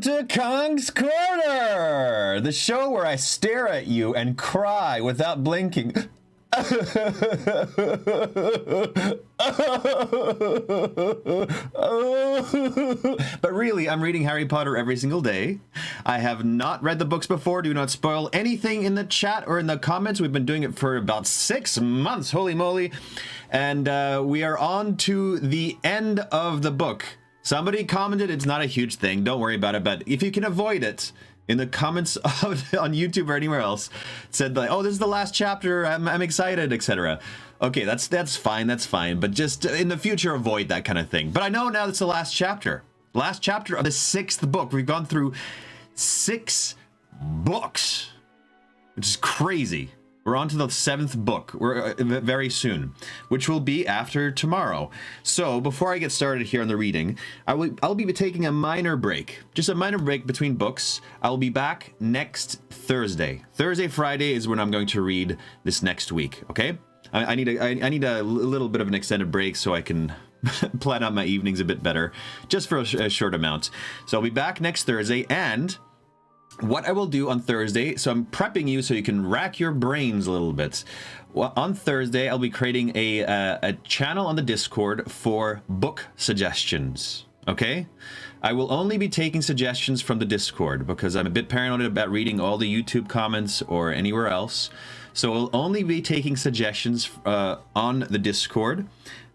to Kong's Corner, the show where I stare at you and cry without blinking. But really, I'm reading Harry Potter every single day. I have not read the books before. Do not spoil anything in the chat or in the comments. We've been doing it for about 6 months. Holy moly. And we are on to the end of the book. Somebody commented, it's not a huge thing. Don't worry about it. But if you can avoid it, in the comments on YouTube or anywhere else, said like, "Oh, this is the last chapter. I'm excited, etc." Okay, that's fine. That's fine. But just in the future, avoid that kind of thing. But I know now it's the last chapter of the 6th book. We've gone through 6 books, which is crazy. We're on to the 7th book. We're very soon, which will be after tomorrow. So before I get started here on the reading, I'll be taking a minor break, just a minor break between books. I'll be back next Thursday. Friday is when I'm going to read this next week. Okay, I need a little bit of an extended break so I can plan out my evenings a bit better, just for a short amount. So I'll be back next Thursday, and what I will do on Thursday, so I'm prepping you so you can rack your brains a little bit. Well, on Thursday, I'll be creating a channel on the Discord for book suggestions, okay? I will only be taking suggestions from the Discord because I'm a bit paranoid about reading all the YouTube comments or anywhere else. So I'll only be taking suggestions on the Discord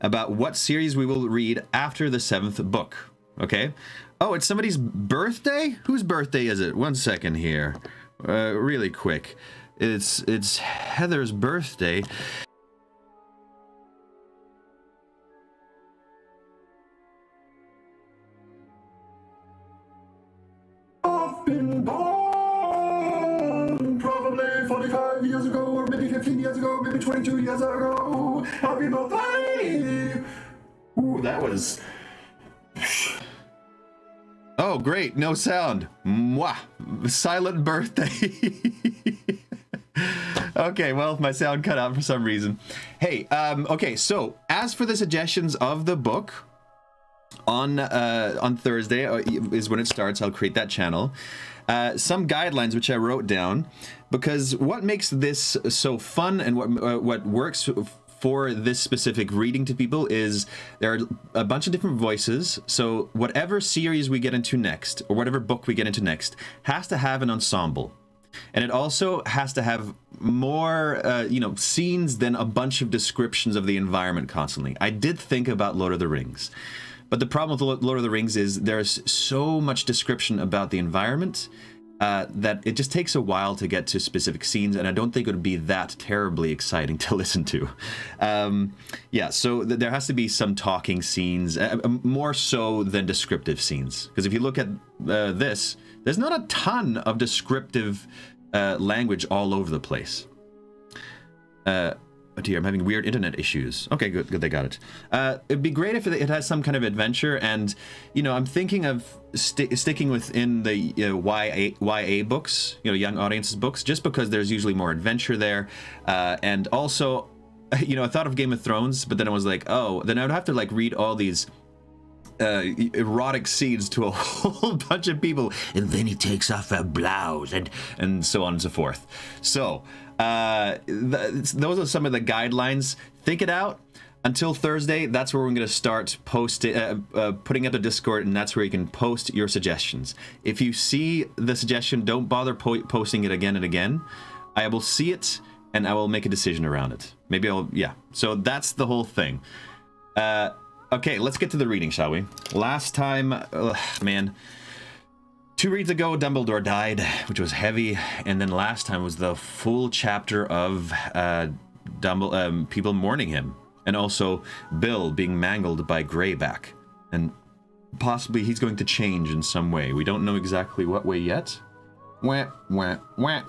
about what series we will read after the 7th book, okay? Oh, it's somebody's birthday? Whose birthday is it? 1 second here. Really quick. It's Heather's birthday. I've been born probably 45 years ago, or maybe 15 years ago, maybe 22 years ago. Happy birthday! Ooh, that was... Oh, great. No sound. Mwah. Silent birthday. Okay, well, my sound cut out for some reason. Hey, okay, so as for the suggestions of the book, on Thursday is when it starts. I'll create that channel. Some guidelines which I wrote down, because what makes this so fun and what works for this specific reading to people is there are a bunch of different voices. So whatever series we get into next, or whatever book we get into next, has to have an ensemble. And it also has to have more, scenes than a bunch of descriptions of the environment constantly. I did think about Lord of the Rings. But the problem with Lord of the Rings is there's so much description about the environment that it just takes a while to get to specific scenes, and I don't think it would be that terribly exciting to listen to. Yeah, so there has to be some talking scenes, more so than descriptive scenes. Because if you look at this, there's not a ton of descriptive language all over the place. Oh dear, I'm having weird internet issues. Okay, good, they got it. It'd be great if it has some kind of adventure, and, I'm thinking of sticking within the YA books, young audiences books, just because there's usually more adventure there. And also, I thought of Game of Thrones, but then I was like, oh, then I would have to, read all these erotic scenes to a whole bunch of people, and then he takes off her blouse, and so on and so forth. So those are some of the guidelines. Think it out. Until Thursday, that's where we're going to start putting up the Discord, and that's where you can post your suggestions. If you see the suggestion, don't bother posting it again and again. I will see it, and I will make a decision around it. Maybe yeah. So that's the whole thing. Okay, let's get to the reading, shall we? Last time, man, 2 reads ago, Dumbledore died, which was heavy, and then last time was the full chapter of people mourning him, and also Bill being mangled by Greyback, and possibly he's going to change in some way. We don't know exactly what way yet. Wah, wah, wah.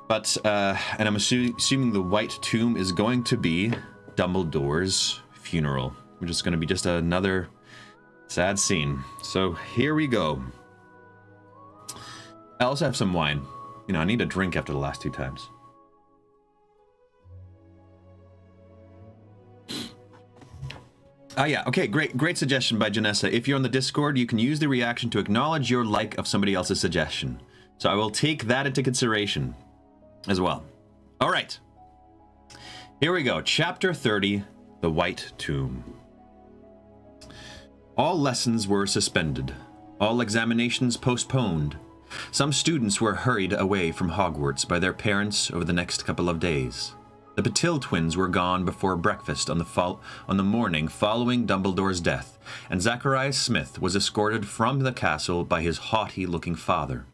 But, and I'm assuming the White Tomb is going to be Dumbledore's funeral, which is going to be just another sad scene. So here we go. I also have some wine. I need a drink after the last 2 times. Yeah, okay, great suggestion by Janessa. If you're on the Discord, you can use the reaction to acknowledge your like of somebody else's suggestion. So I will take that into consideration as well. All right. Here we go. Chapter 30, The White Tomb. All lessons were suspended. All examinations postponed. Some students were hurried away from Hogwarts by their parents over the next couple of days. The Patil twins were gone before breakfast on the morning following Dumbledore's death, and Zacharias Smith was escorted from the castle by his haughty-looking father.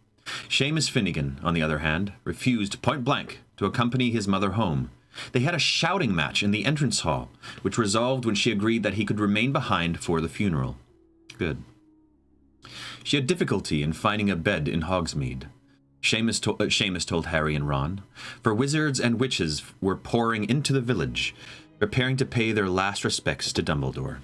Seamus Finnegan, on the other hand, refused point-blank to accompany his mother home. They had a shouting match in the entrance hall, which resolved when she agreed that he could remain behind for the funeral. Good. She had difficulty in finding a bed in Hogsmeade. Seamus told Harry and Ron, for wizards and witches were pouring into the village, preparing to pay their last respects to Dumbledore.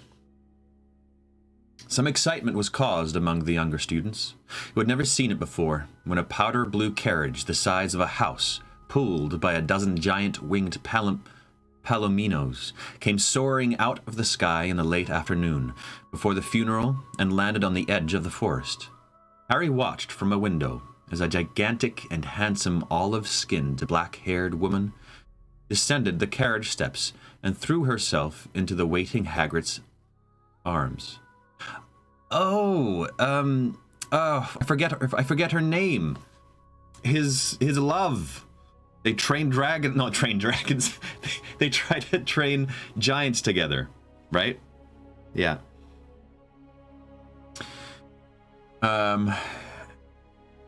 Some excitement was caused among the younger students, who had never seen it before, when a powder blue carriage the size of a house, pulled by a dozen giant winged palominos, came soaring out of the sky in the late afternoon, before the funeral, and landed on the edge of the forest. Harry watched from a window as a gigantic and handsome olive-skinned, black-haired woman descended the carriage steps and threw herself into the waiting Hagrid's arms. I forget her name. His love. They not train dragons. They try to train giants together, right? Yeah.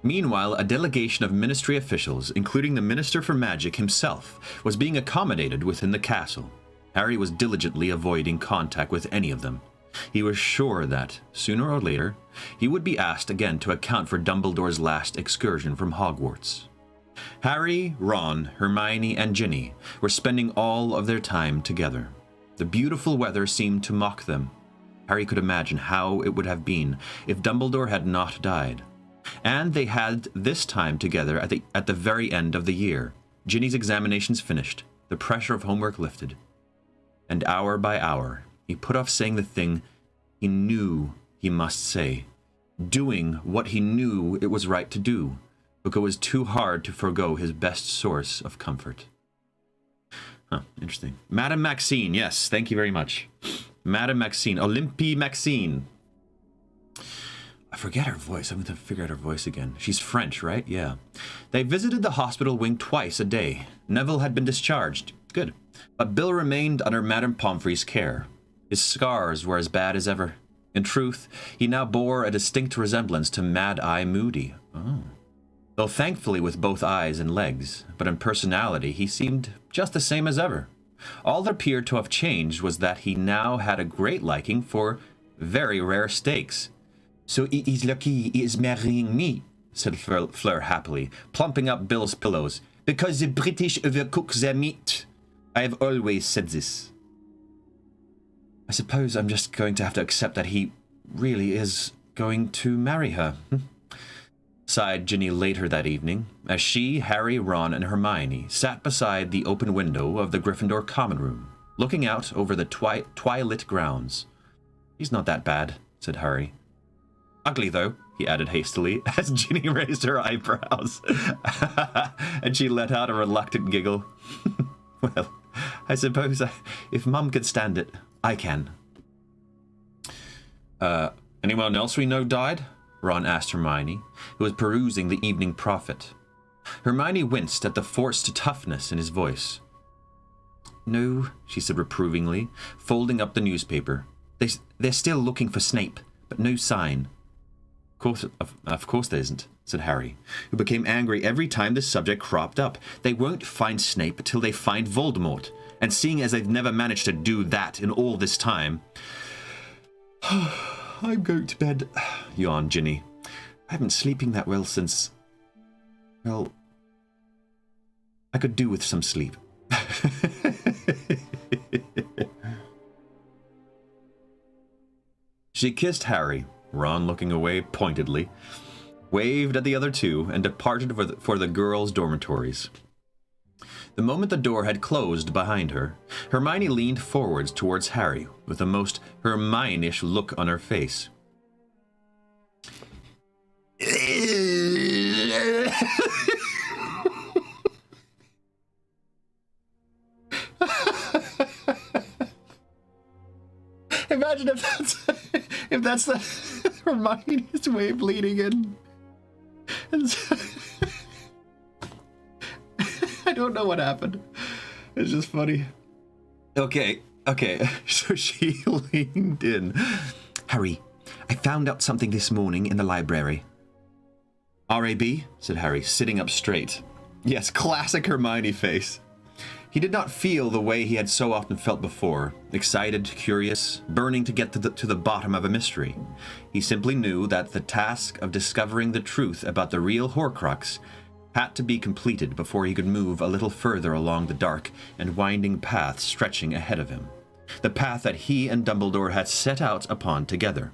Meanwhile, a delegation of ministry officials, including the Minister for Magic himself, was being accommodated within the castle. Harry was diligently avoiding contact with any of them. He was sure that, sooner or later, he would be asked again to account for Dumbledore's last excursion from Hogwarts. Harry, Ron, Hermione, and Ginny were spending all of their time together. The beautiful weather seemed to mock them. Harry could imagine how it would have been if Dumbledore had not died. And they had this time together at the very end of the year. Ginny's examinations finished, the pressure of homework lifted. And hour by hour, he put off saying the thing he knew he must say, doing what he knew it was right to do, because it was too hard to forgo his best source of comfort. Huh, interesting. Madame Maxine, yes, thank you very much. Madame Maxine, Olympie Maxine. I forget her voice. I'm going to figure out her voice again. She's French, right? Yeah. They visited the hospital wing twice a day. Neville had been discharged. Good. But Bill remained under Madame Pomfrey's care. His scars were as bad as ever. In truth, he now bore a distinct resemblance to Mad-Eye Moody. Oh. Though thankfully with both eyes and legs, but in personality he seemed just the same as ever. All that appeared to have changed was that he now had a great liking for very rare steaks. So he is lucky he is marrying me, said Fleur happily, plumping up Bill's pillows, because the British overcook their meat. I have always said this. I suppose I'm just going to have to accept that he really is going to marry her, sighed Ginny later that evening, as she, Harry, Ron, and Hermione sat beside the open window of the Gryffindor common room, looking out over the twilit grounds. He's not that bad, said Harry. Ugly, though, he added hastily, as Ginny raised her eyebrows, and she let out a reluctant giggle. Well, I suppose if Mum could stand it, I can. Anyone else we know died? Ron asked Hermione, who was perusing the Evening Prophet. Hermione winced at the forced toughness in his voice. No, she said reprovingly, folding up the newspaper. They're still looking for Snape, but no sign. Of course there isn't, said Harry, who became angry every time this subject cropped up. They won't find Snape till they find Voldemort, and seeing as they've never managed to do that in all this time... I'm going to bed, yawned Ginny. I haven't sleeping that well since... Well, I could do with some sleep. She kissed Harry, Ron looking away pointedly, waved at the other two, and departed for the girls' dormitories. The moment the door had closed behind her, Hermione leaned forwards towards Harry with a most Hermione-ish look on her face. Imagine if that's the Hermione's way of leading in. I don't know what happened. It's just funny. Okay. So she leaned in. Harry, I found out something this morning in the library. R.A.B., said Harry, sitting up straight. Yes, classic Hermione face. He did not feel the way he had so often felt before, excited, curious, burning to get to the bottom of a mystery. He simply knew that the task of discovering the truth about the real Horcrux had to be completed before he could move a little further along the dark and winding path stretching ahead of him, the path that he and Dumbledore had set out upon together,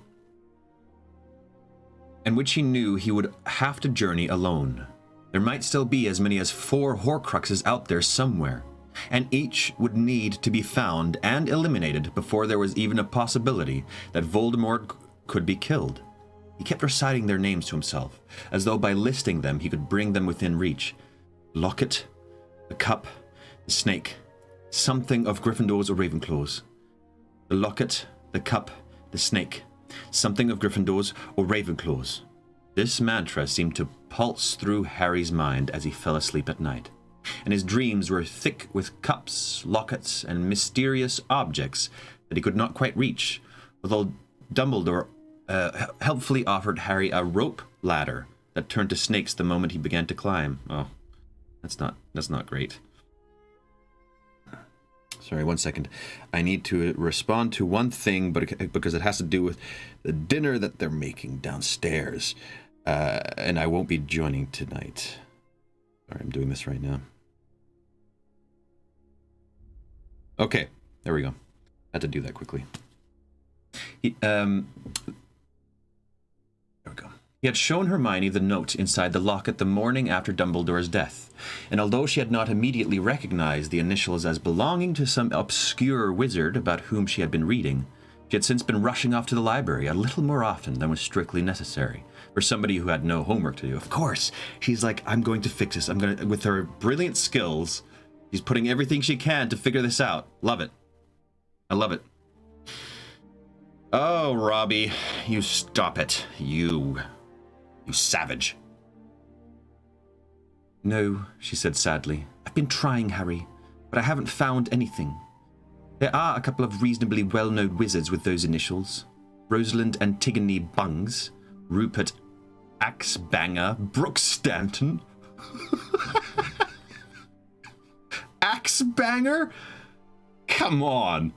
and which he knew he would have to journey alone. There might still be as many as 4 Horcruxes out there somewhere, and each would need to be found and eliminated before there was even a possibility that Voldemort could be killed. He kept reciting their names to himself, as though by listing them he could bring them within reach. Locket, the cup, the snake, something of Gryffindor's or Ravenclaw's. The locket, the cup, the snake, something of Gryffindor's or Ravenclaw's. This mantra seemed to pulse through Harry's mind as he fell asleep at night, and his dreams were thick with cups, lockets, and mysterious objects that he could not quite reach, although Dumbledore helpfully offered Harry a rope ladder that turned to snakes the moment he began to climb. Oh, that's not great. Sorry, 1 second. I need to respond to one thing, but because it has to do with the dinner that they're making downstairs, and I won't be joining tonight. Sorry, I'm doing this right now. Okay, there we go. Had to do that quickly. There we go. He had shown Hermione the note inside the locket the morning after Dumbledore's death, and although she had not immediately recognized the initials as belonging to some obscure wizard about whom she had been reading, she had since been rushing off to the library a little more often than was strictly necessary for somebody who had no homework to do. Of course, she's like, I'm going to fix this. With her brilliant skills, she's putting everything she can to figure this out. Love it. I love it. Oh, Robbie, you stop it. You savage. No, she said sadly. I've been trying, Harry, but I haven't found anything. There are a couple of reasonably well-known wizards with those initials. Rosalind Antigone Bungs, Rupert Axebanger, Brooke Stanton. Axebanger? Come on.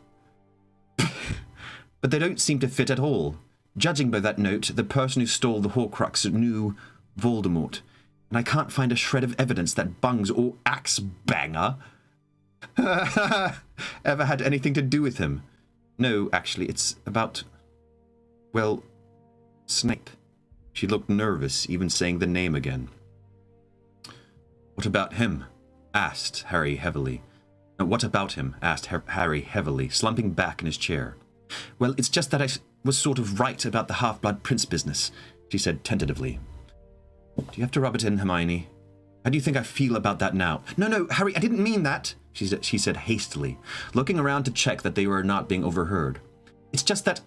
But they don't seem to fit at all. Judging by that note, the person who stole the Horcrux knew Voldemort, and I can't find a shred of evidence that Bungs or Axebanger ever had anything to do with him. No, actually, it's about, well, Snape. She looked nervous, even saying the name again. What about him? Asked Harry heavily. No, what about him? Asked Harry heavily, slumping back in his chair. Well, it's just that I was sort of right about the Half-Blood Prince business, she said tentatively. Do you have to rub it in, Hermione? How do you think I feel about that now? No, Harry, I didn't mean that, she said hastily, looking around to check that they were not being overheard. It's just that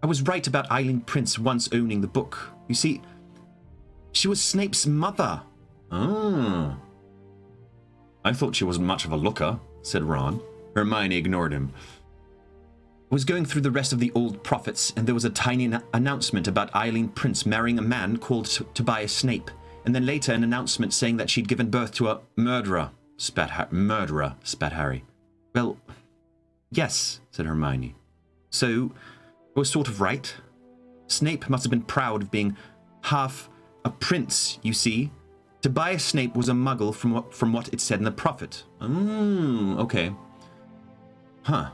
I was right about Eileen Prince once owning the book. You see, she was Snape's mother. Oh. I thought she wasn't much of a looker, said Ron. Hermione ignored him. I was going through the rest of the old prophets, and there was a tiny announcement about Eileen Prince marrying a man called Tobias Snape, and then later an announcement saying that she'd given birth to a murderer, spat Harry. Well, yes, said Hermione. So, I was sort of right. Snape must have been proud of being half a prince, you see. Tobias Snape was a muggle from what it said in the prophet. Okay. Huh.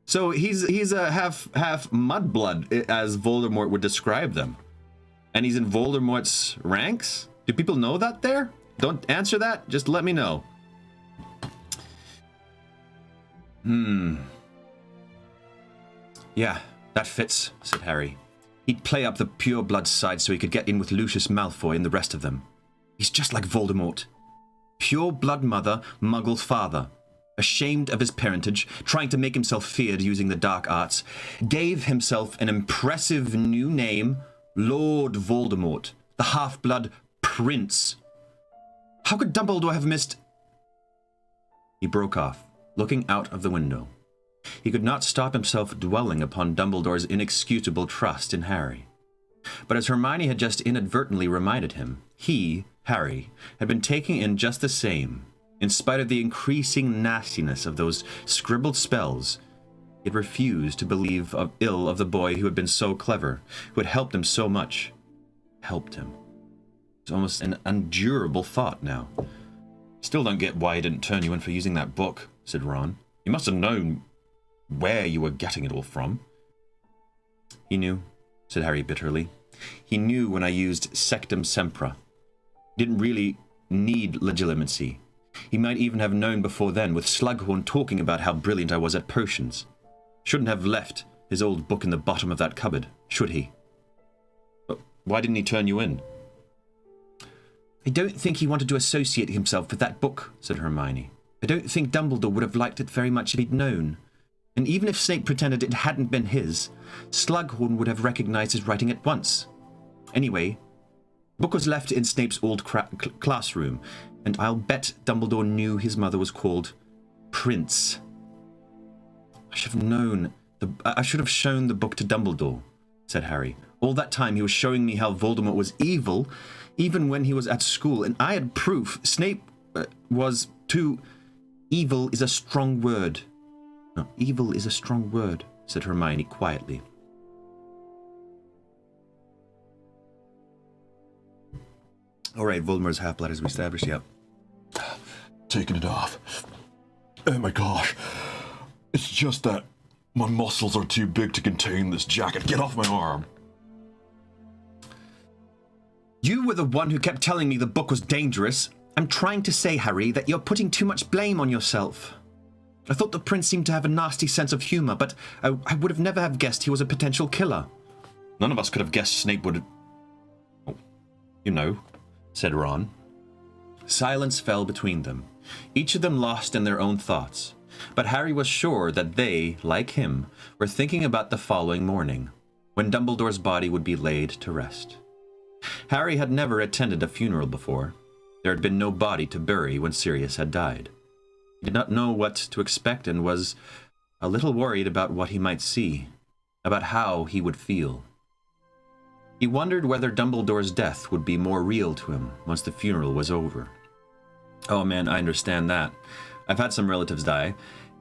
So he's a half mudblood, as Voldemort would describe them. And he's in Voldemort's ranks? Do people know that there? Don't answer that. Just let me know. Yeah, that fits, said Harry. He'd play up the pure blood side so he could get in with Lucius Malfoy and the rest of them. He's just like Voldemort. Pure blood mother, muggle father. Ashamed of his parentage, trying to make himself feared using the dark arts, gave himself an impressive new name, Lord Voldemort, the half-blood prince. How could Dumbledore have missed... He broke off, looking out of the window. He could not stop himself dwelling upon Dumbledore's inexcusable trust in Harry. But as Hermione had just inadvertently reminded him, he, Harry, had been taking in just the same. In spite of the increasing nastiness of those scribbled spells, he had refused to believe ill of the boy who had been so clever, who had helped him so much. Helped him. It's almost an unendurable thought now. Still don't get why he didn't turn you in for using that book, said Ron. You must have known where you were getting it all from. He knew, said Harry bitterly. He knew when I used Sectum Sempra. Didn't really need legitimacy. He might even have known before then, with Slughorn talking about how brilliant I was at potions. Shouldn't have left his old book in the bottom of that cupboard, should he? But why didn't he turn you in? I don't think he wanted to associate himself with that book, said Hermione. I don't think Dumbledore would have liked it very much if he'd known. And even if Snape pretended it hadn't been his, Slughorn would have recognized his writing at once. Anyway, the book was left in Snape's old classroom, and I'll bet Dumbledore knew his mother was called Prince. I should have shown the book to Dumbledore, said Harry. All that time he was showing me how Voldemort was evil, even when he was at school, and I had proof Snape was too... Evil is a strong word. No, evil is a strong word, said Hermione quietly. All right, Voldemort's half-blood as we established, yep. Taking it off. Oh my gosh. It's just that my muscles are too big to contain this jacket. Get off my arm. You were the one who kept telling me the book was dangerous. I'm trying to say, Harry, that you're putting too much blame on yourself. I thought the prince seemed to have a nasty sense of humor, but I would have never have guessed he was a potential killer. None of us could have guessed Snape would... Oh, you know, said Ron. Silence fell between them, each of them lost in their own thoughts. But Harry was sure that they, like him, were thinking about the following morning, when Dumbledore's body would be laid to rest. Harry had never attended a funeral before. There had been no body to bury when Sirius had died. He did not know what to expect and was a little worried about what he might see, about how he would feel. He wondered whether Dumbledore's death would be more real to him once the funeral was over. Oh man, I understand that. I've had some relatives die,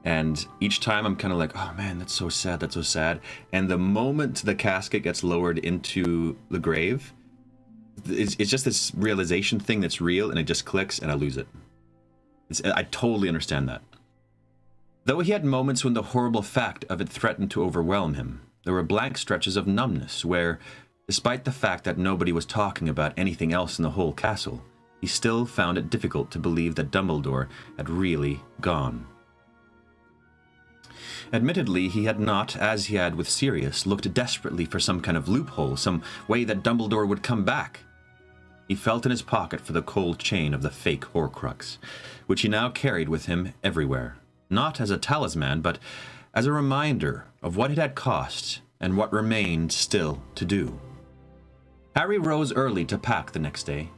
and each time I'm kind of like, oh man, that's so sad, that's so sad. And the moment the casket gets lowered into the grave, it's just this realization thing that's real, and it just clicks, and I lose it. I totally understand that. Though he had moments when the horrible fact of it threatened to overwhelm him, there were blank stretches of numbness where, despite the fact that nobody was talking about anything else in the whole castle, he still found it difficult to believe that Dumbledore had really gone. Admittedly, he had not, as he had with Sirius, looked desperately for some kind of loophole, some way that Dumbledore would come back. He felt in his pocket for the cold chain of the fake Horcrux, which he now carried with him everywhere, not as a talisman, but as a reminder of what it had cost and what remained still to do. Harry rose early to pack the next day.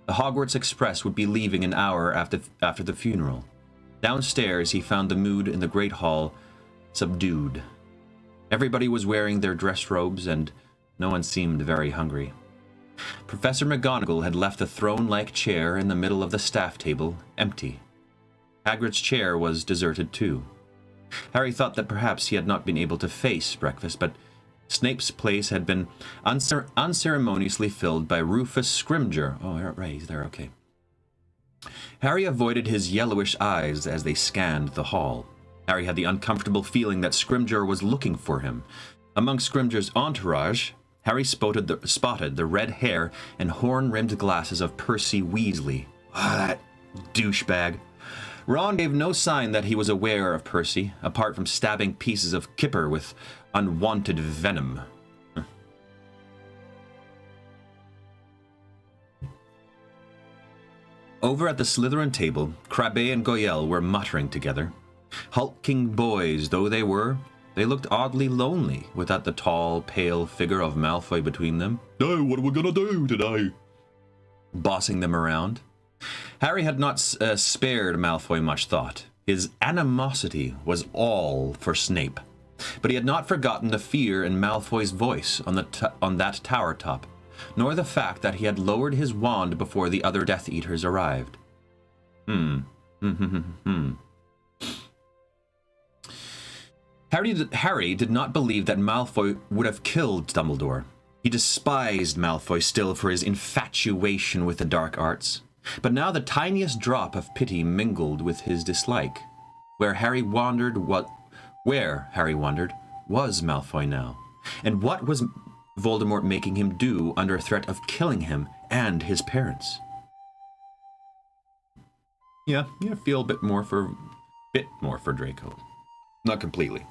The Hogwarts Express would be leaving an hour after the funeral. Downstairs, he found the mood in the Great Hall subdued. Everybody was wearing their dress robes, and no one seemed very hungry. Professor McGonagall had left the throne-like chair in the middle of the staff table empty. Hagrid's chair was deserted too. Harry thought that perhaps he had not been able to face breakfast, but Snape's place had been unceremoniously filled by Rufus Scrimgeour. Oh, right, he's there, okay. Harry avoided his yellowish eyes as they scanned the hall. Harry had the uncomfortable feeling that Scrimgeour was looking for him. Among Scrimgeour's entourage, Harry spotted the red hair and horn-rimmed glasses of Percy Weasley. That douchebag. Ron gave no sign that he was aware of Percy, apart from stabbing pieces of kipper with unwanted venom. Over at the Slytherin table, Crabbe and Goyelle were muttering together. Hulking boys though they were, they looked oddly lonely without the tall, pale figure of Malfoy between them. Now, what are we gonna do today? Bossing them around. Harry had not spared Malfoy much thought. His animosity was all for Snape, but he had not forgotten the fear in Malfoy's voice on that tower top, nor the fact that he had lowered his wand before the other Death Eaters arrived. Harry did not believe that Malfoy would have killed Dumbledore. He despised Malfoy still for his infatuation with the dark arts. But now the tiniest drop of pity mingled with his dislike. Where Harry wondered was Malfoy now? And what was Voldemort making him do under threat of killing him and his parents? Yeah, feel a bit more for Draco. Not completely.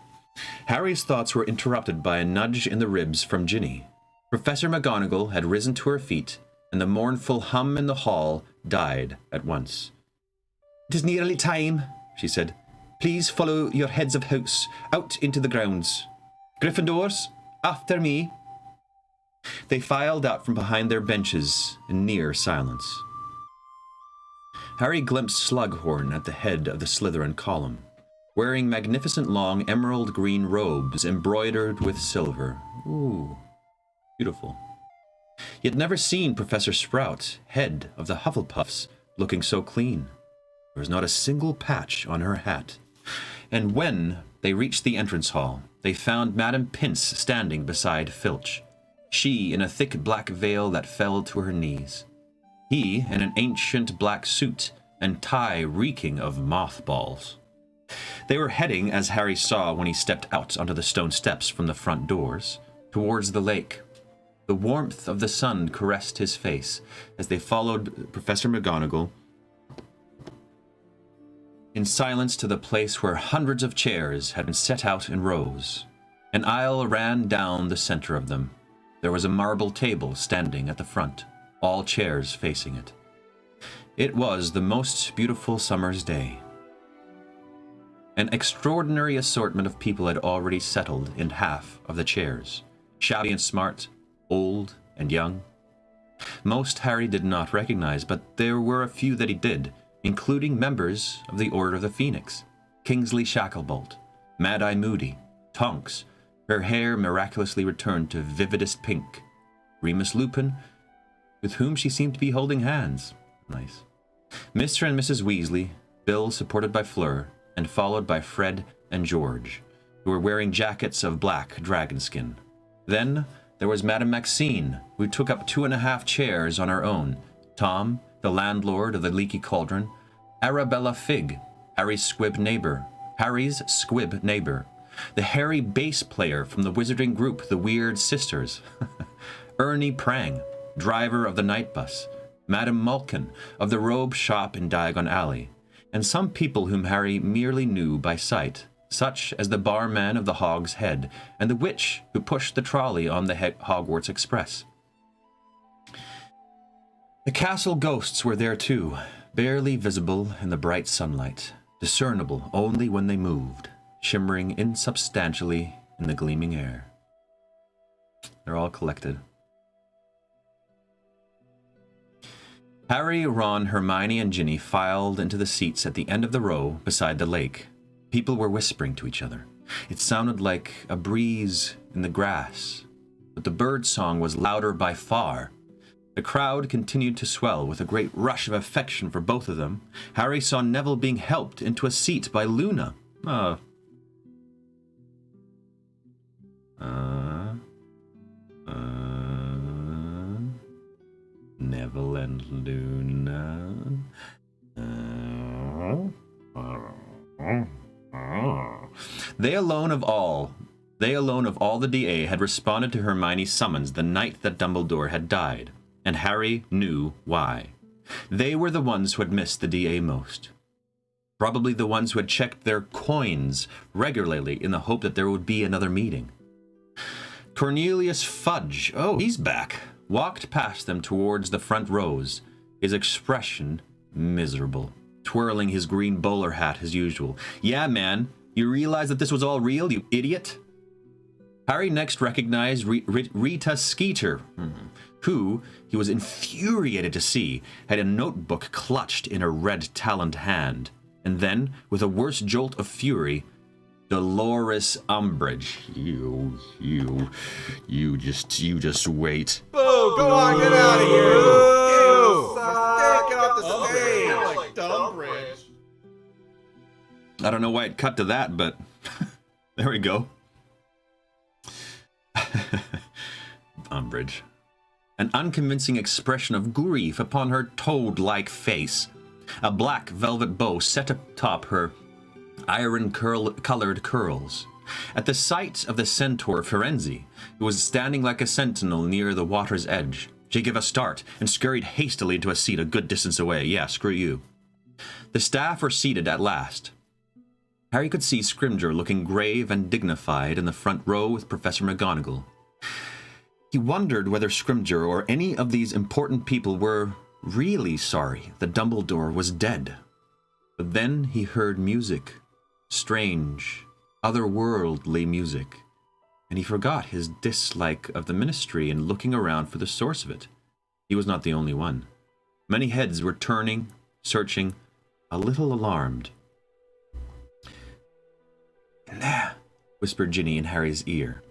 Harry's thoughts were interrupted by a nudge in the ribs from Ginny. Professor McGonagall had risen to her feet, and the mournful hum in the hall died at once. "It is nearly time," she said. "Please follow your heads of house out into the grounds. Gryffindors, after me." They filed out from behind their benches in near silence. Harry glimpsed Slughorn at the head of the Slytherin column, wearing magnificent long emerald green robes embroidered with silver. Ooh, beautiful. He had never seen Professor Sprout, head of the Hufflepuffs, looking so clean. There was not a single patch on her hat. And when they reached the entrance hall, they found Madame Pince standing beside Filch, she in a thick black veil that fell to her knees, he in an ancient black suit and tie reeking of mothballs. They were heading, as Harry saw when he stepped out onto the stone steps from the front doors, towards the lake. The warmth of the sun caressed his face as they followed Professor McGonagall in silence to the place where hundreds of chairs had been set out in rows. An aisle ran down the center of them. There was a marble table standing at the front, all chairs facing it. It was the most beautiful summer's day. An extraordinary assortment of people had already settled in half of the chairs, shabby and smart, old and young. Most Harry did not recognize, but there were a few that he did, including members of the Order of the Phoenix, Kingsley Shacklebolt, Mad-Eye Moody, Tonks, her hair miraculously returned to vividest pink, Remus Lupin, with whom she seemed to be holding hands. Nice. Mr. and Mrs. Weasley, Bill supported by Fleur, and followed by Fred and George, who were wearing jackets of black dragon skin. Then there was Madame Maxine, who took up 2.5 chairs on her own, Tom, the landlord of the Leaky Cauldron, Arabella Figg, Harry's squib neighbor, the hairy bass player from the wizarding group The Weird Sisters, Ernie Prang, driver of the night bus, Madame Malkin of the robe shop in Diagon Alley, and some people whom Harry merely knew by sight, such as the barman of the Hog's Head and the witch who pushed the trolley on the Hogwarts Express. The castle ghosts were there too, barely visible in the bright sunlight, discernible only when they moved, shimmering insubstantially in the gleaming air. They're all collected. Harry, Ron, Hermione, and Ginny filed into the seats at the end of the row beside the lake. People were whispering to each other. It sounded like a breeze in the grass, but the bird song was louder by far. The crowd continued to swell with a great rush of affection for both of them. Harry saw Neville being helped into a seat by Luna. Neville and Luna. They alone of all the DA had responded to Hermione's summons the night that Dumbledore had died, and Harry knew why. They were the ones who had missed the DA most. Probably the ones who had checked their coins regularly in the hope that there would be another meeting. Cornelius Fudge, oh, he's back, walked past them towards the front rows, his expression miserable, twirling his green bowler hat as usual. Yeah, man, you realize that this was all real, you idiot? Harry next recognized Rita Skeeter, who, he was infuriated to see, had a notebook clutched in a red-taloned hand. And then, with a worse jolt of fury, Dolores Umbridge. You just wait. Oh, go on, get out of here! Get off the stage! Like Umbridge. I don't know why it cut to that, but there we go. Umbridge. An unconvincing expression of grief upon her toad-like face. A black velvet bow set atop her iron-colored curls. At the sight of the centaur Firenze, who was standing like a sentinel near the water's edge, she gave a start and scurried hastily into a seat a good distance away. Yeah, screw you. The staff were seated at last. Harry could see Scrimgeour looking grave and dignified in the front row with Professor McGonagall. He wondered whether Scrimgeour or any of these important people were really sorry that Dumbledore was dead. But then he heard music, strange, otherworldly music, and he forgot his dislike of the Ministry and looking around for the source of it. He was not the only one. Many heads were turning, searching, a little alarmed. "In there," whispered Ginny in Harry's ear.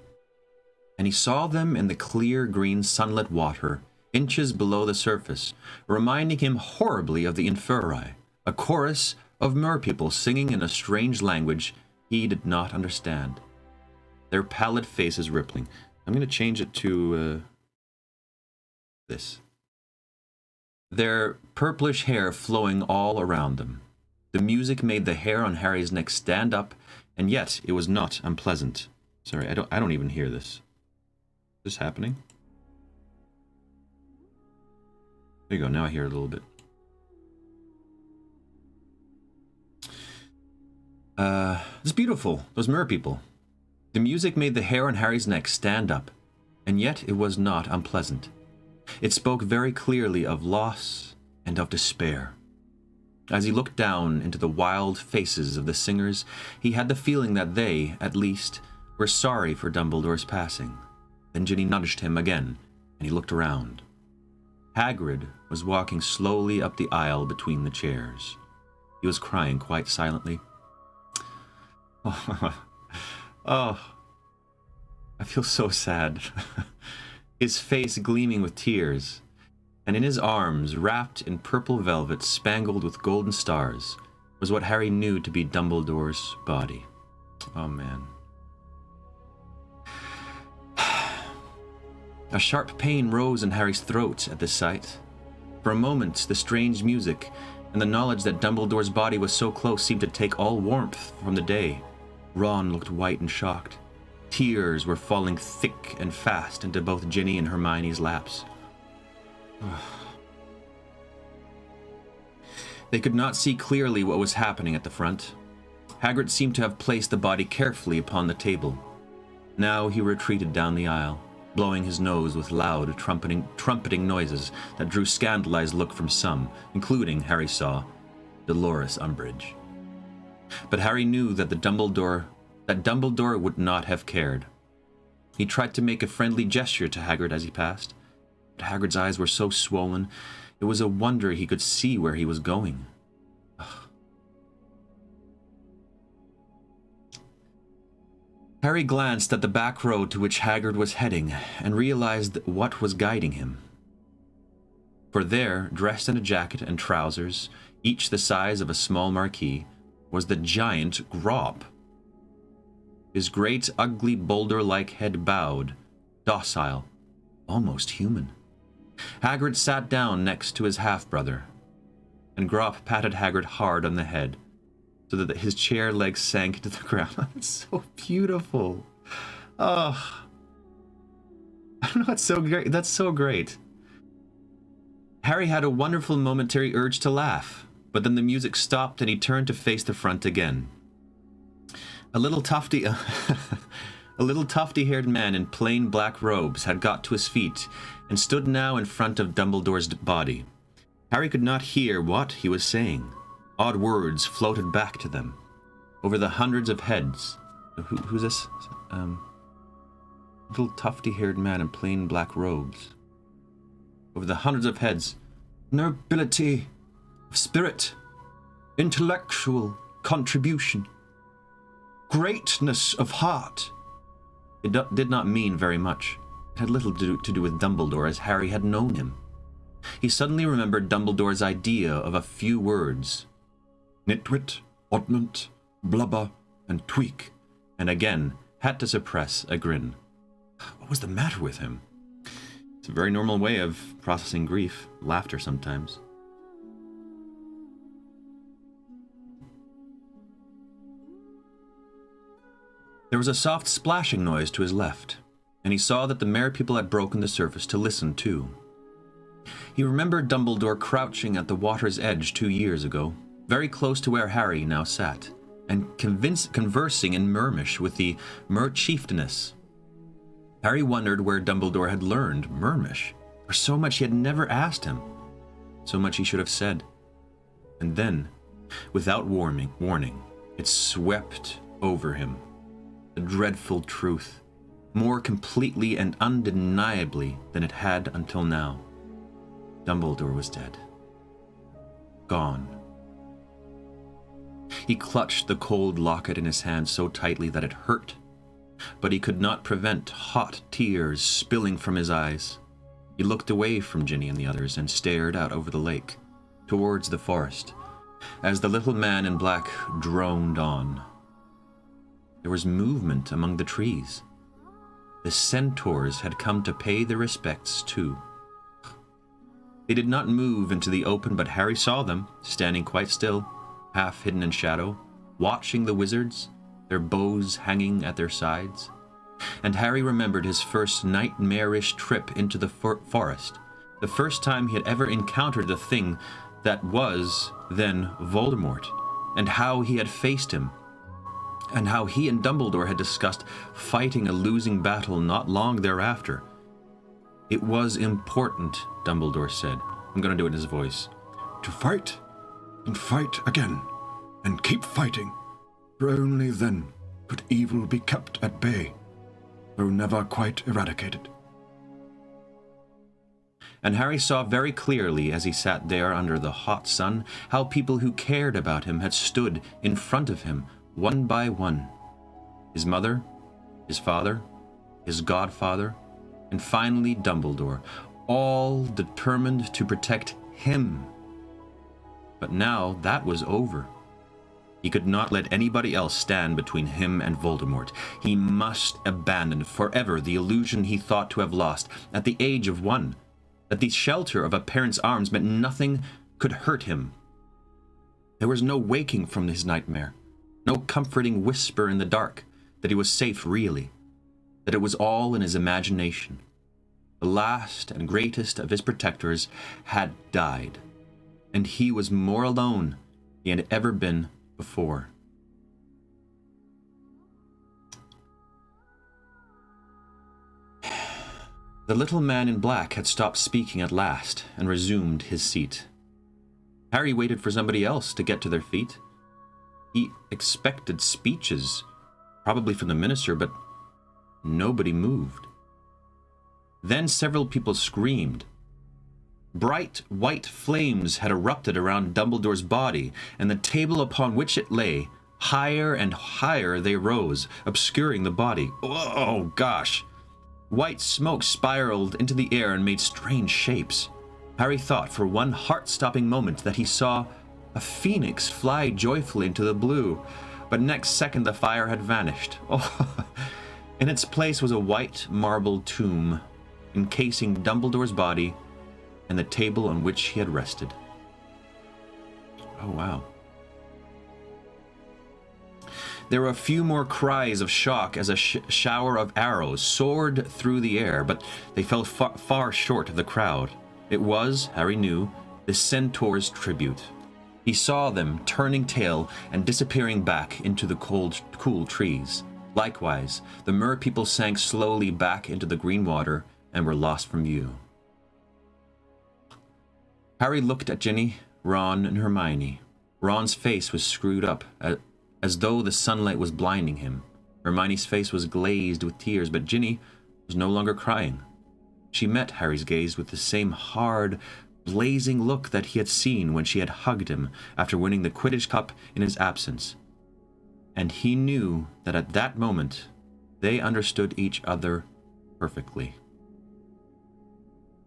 And he saw them in the clear green sunlit water, inches below the surface, reminding him horribly of the Inferi, a chorus of merpeople singing in a strange language he did not understand, their pallid faces rippling. I'm going to change it to this. Their purplish hair flowing all around them. The music made the hair on Harry's neck stand up, and yet it was not unpleasant. Sorry, I don't even hear this. Is this happening? There you go, now I hear it a little bit. It's beautiful, those merpeople. The music made the hair on Harry's neck stand up, and yet it was not unpleasant. It spoke very clearly of loss and of despair. As he looked down into the wild faces of the singers, he had the feeling that they, at least, were sorry for Dumbledore's passing. Then Ginny nudged him again, and he looked around. Hagrid was walking slowly up the aisle between the chairs. He was crying quite silently. Oh, I feel so sad. His face gleaming with tears, and in his arms, wrapped in purple velvet spangled with golden stars, was what Harry knew to be Dumbledore's body. Oh, man. A sharp pain rose in Harry's throat at this sight. For a moment, the strange music and the knowledge that Dumbledore's body was so close seemed to take all warmth from the day. Ron looked white and shocked. Tears were falling thick and fast into both Ginny and Hermione's laps. They could not see clearly what was happening at the front. Hagrid seemed to have placed the body carefully upon the table. Now he retreated down the aisle, blowing his nose with loud, trumpeting noises that drew scandalized look from some, including, Harry saw, Dolores Umbridge. But Harry knew that Dumbledore would not have cared. He tried to make a friendly gesture to Hagrid as he passed, but Hagrid's eyes were so swollen, it was a wonder he could see where he was going. Ugh. Harry glanced at the back road to which Hagrid was heading and realized what was guiding him. For there, dressed in a jacket and trousers, each the size of a small marquee, was the giant Grop. His great, ugly, boulder-like head bowed, docile, almost human. Hagrid sat down next to his half-brother, and Grop patted Hagrid hard on the head, so that his chair legs sank into the ground. It's so beautiful. Oh. I don't know, it's so great. That's so great. Harry had a wonderful momentary urge to laugh, but then the music stopped and he turned to face the front again. A little tufty-haired man in plain black robes had got to his feet and stood now in front of Dumbledore's body. Harry could not hear what he was saying. Odd words floated back to them. Over the hundreds of heads. Who's this? Little tufty-haired man in plain black robes. Over the hundreds of heads. Nobility of spirit. Intellectual contribution. Greatness of heart. It did not mean very much. It had little to do with Dumbledore as Harry had known him. He suddenly remembered Dumbledore's idea of a few words. Nitwit, oddment, blubber, and tweak, and again had to suppress a grin. What was the matter with him? It's a very normal way of processing grief, laughter sometimes. There was a soft splashing noise to his left, and he saw that the Merry People had broken the surface to listen too. He remembered Dumbledore crouching at the water's edge 2 years ago, very close to where Harry now sat, and conversing in Mermish with the Mer-Chieftainess. Harry wondered where Dumbledore had learned Mermish, for so much he had never asked him, so much he should have said. And then, without warning, it swept over him. The dreadful truth, more completely and undeniably than it had until now. Dumbledore was dead. Gone. He clutched the cold locket in his hand so tightly that it hurt, but he could not prevent hot tears spilling from his eyes. He looked away from Ginny and the others and stared out over the lake, towards the forest, as the little man in black droned on. There was movement among the trees. The centaurs had come to pay their respects too. They did not move into the open, but Harry saw them, standing quite still, half hidden in shadow, watching the wizards, their bows hanging at their sides. And Harry remembered his first nightmarish trip into the forest, the first time he had ever encountered the thing that was then Voldemort, and how he had faced him, and how he and Dumbledore had discussed fighting a losing battle not long thereafter. It was important, Dumbledore said. I'm going to do it in his voice. To fight, and fight again, and keep fighting, for only then could evil be kept at bay, though never quite eradicated. And Harry saw very clearly as he sat there under the hot sun how people who cared about him had stood in front of him, one by one. His mother, his father, his godfather, and finally Dumbledore, all determined to protect him. But now that was over. He could not let anybody else stand between him and Voldemort. He must abandon forever the illusion he thought to have lost at the age of 1, that the shelter of a parent's arms meant nothing could hurt him. There was no waking from his nightmare. No comforting whisper in the dark that he was safe really, that it was all in his imagination. The last and greatest of his protectors had died, and he was more alone than he had ever been before. The little man in black had stopped speaking at last and resumed his seat. Harry waited for somebody else to get to their feet. He expected speeches, probably from the minister, but nobody moved. Then several people screamed. Bright white flames had erupted around Dumbledore's body, and the table upon which it lay, higher and higher they rose, obscuring the body. Oh, gosh! White smoke spiraled into the air and made strange shapes. Harry thought for one heart-stopping moment that he saw a phoenix fly joyfully into the blue, but next second the fire had vanished. Oh, in its place was a white marble tomb, encasing Dumbledore's body and the table on which he had rested. Oh, wow. There were a few more cries of shock as a shower of arrows soared through the air, but they fell far short of the crowd. It was, Harry knew, the centaur's tribute. He saw them turning tail and disappearing back into the cool trees. Likewise, the mer people sank slowly back into the green water and were lost from view. Harry looked at Ginny, Ron, and Hermione. Ron's face was screwed up, as though the sunlight was blinding him. Hermione's face was glazed with tears, but Ginny was no longer crying. She met Harry's gaze with the same hard, blazing look that he had seen when she had hugged him after winning the Quidditch Cup in his absence. And he knew that at that moment, they understood each other perfectly.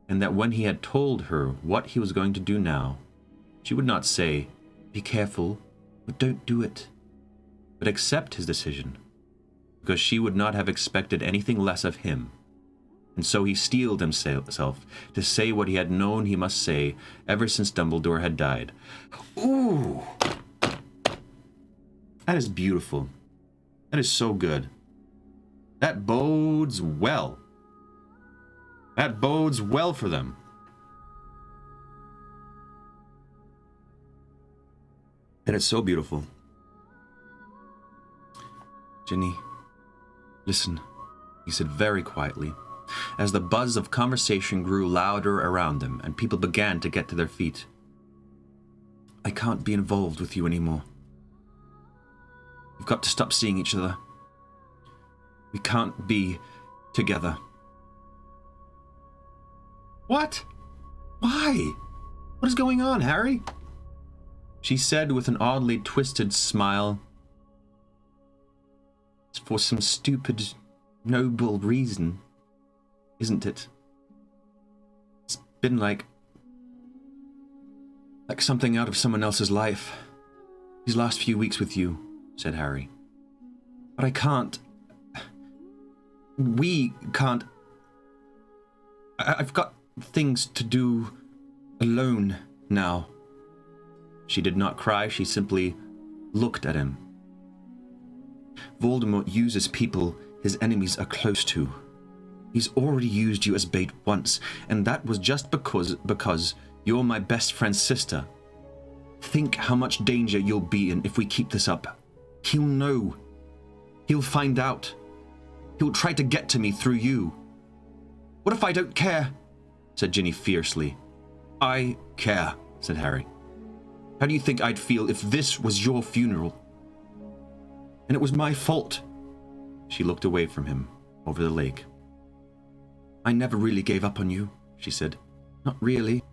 And that when he had told her what he was going to do now, she would not say, "Be careful, but don't do it," but accept his decision, because she would not have expected anything less of him. And so he steeled himself to say what he had known he must say ever since Dumbledore had died. Ooh! That is beautiful. That is so good. That bodes well. That bodes well for them. And it's so beautiful. Ginny, listen, he said very quietly, as the buzz of conversation grew louder around them and people began to get to their feet. I can't be involved with you anymore. We've got to stop seeing each other. We can't be together. What? Why? What is going on, Harry? She said with an oddly twisted smile. It's for some stupid, noble reason, isn't it? It's been like something out of someone else's life. These last few weeks with you, said Harry. But I can't. We can't. I've got things to do alone now. She did not cry, she simply looked at him. Voldemort uses people his enemies are close to. He's already used you as bait once, and that was just because you're my best friend's sister. Think how much danger you'll be in if we keep this up. He'll know. He'll find out. He'll try to get to me through you. What if I don't care? Said Ginny fiercely. I care, said Harry. How do you think I'd feel if this was your funeral? And it was my fault. She looked away from him, over the lake. I never really gave up on you, she said. Not really.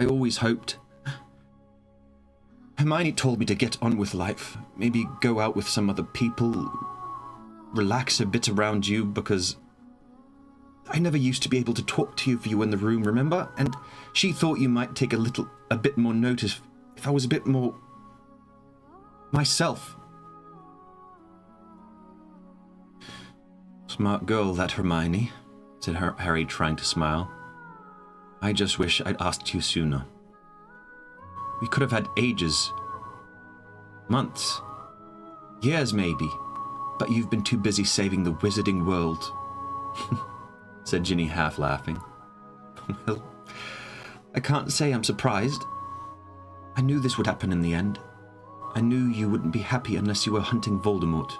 I always hoped. Hermione told me to get on with life, maybe go out with some other people, relax a bit around you, because I never used to be able to talk to you if you were in the room, remember? And she thought you might take a bit more notice if I was a bit more myself. Smart girl, that Hermione, said Harry, trying to smile. I just wish I'd asked you sooner. We could have had ages. Months. Years, maybe. But you've been too busy saving the wizarding world, said Ginny, half laughing. Well, I can't say I'm surprised. I knew this would happen in the end. I knew you wouldn't be happy unless you were hunting Voldemort.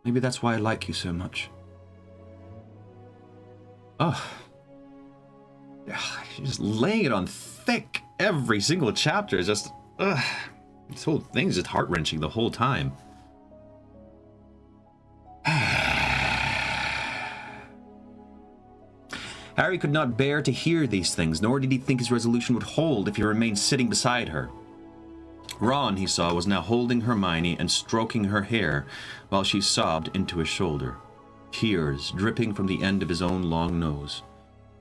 Maybe that's why I like you so much. Oh. She's just laying it on thick. Every single chapter is just... This whole thing is just heart-wrenching the whole time. Harry could not bear to hear these things, nor did he think his resolution would hold if he remained sitting beside her. Ron, he saw, was now holding Hermione and stroking her hair while she sobbed into his shoulder, tears dripping from the end of his own long nose.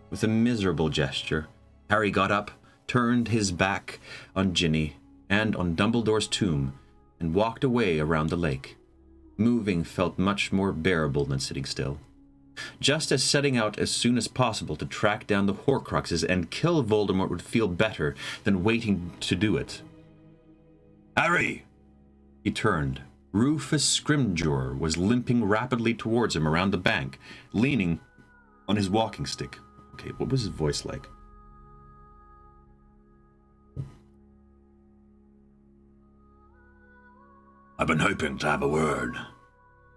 With a miserable gesture, Harry got up, turned his back on Ginny and on Dumbledore's tomb, and walked away around the lake. Moving felt much more bearable than sitting still. Just as setting out as soon as possible to track down the Horcruxes and kill Voldemort would feel better than waiting to do it. Harry! He turned. Rufus Scrimgeour was limping rapidly towards him around the bank, leaning on his walking stick. Okay, what was his voice like? I've been hoping to have a word.